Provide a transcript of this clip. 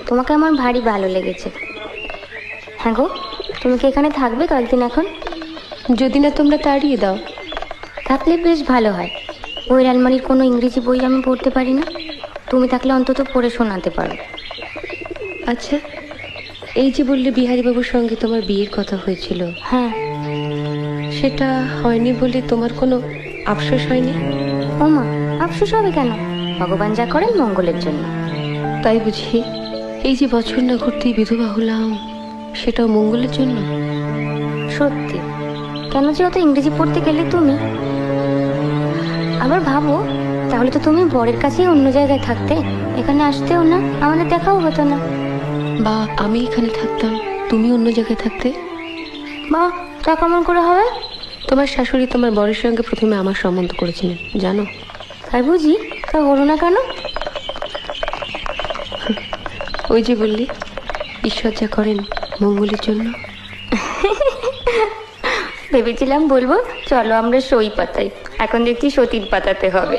তোমাকে আমার ভারী ভালো লেগেছে। হ্যাঁ গো, তুমি কি এখানে থাকবে কয়েকদিন এখন? যদি না তোমরা তাড়িয়ে দাও। থাকলে বেশ ভালো হয়। ওই আলমারির কোনো ইংরেজি বই আমি পড়তে পারি না, তুমি থাকলে অন্তত পড়ে শোনাতে পারো। আচ্ছা, এই যে বললে বিহারীবাবুর সঙ্গে তোমার বিয়ের কথা হয়েছিল, হ্যাঁ। সেটা হয়নি বলে তোমার কোনো আফসোস হয়নি? ও মা, আফসোস হবে কেন? ভগবান যা করেন মঙ্গলের জন্য। তাই বুঝি? এই যে বছর না ঘুরতেই বিধবা হলাম, সেটাও মঙ্গলের জন্য? সত্যি। কেন যে অত ইংরেজি পড়তে গেলে তুমি? আবার ভাবো, তাহলে তো তুমি বরের কাছেই অন্য জায়গায় থাকতে, এখানে আসতেও না, আমাদের দেখাও হতো না। বা আমি এখানে থাকতাম, তুমি অন্য জায়গায় থাকতে। বা তা কেমন করে হবে? তোমার শাশুড়ি তোমার বরের সঙ্গে প্রথমে আমার সম্বন্ধ করেছিলেন, জানো? তাই বুঝি? তা হলো না কেন? ওই যে বললি, ঈশ্বর যা করেন মঙ্গলের জন্য। ভেবেছিলাম বলবো চলো আমরা সই পাতাই, এখন দেখছি সতীর পাতাতে হবে।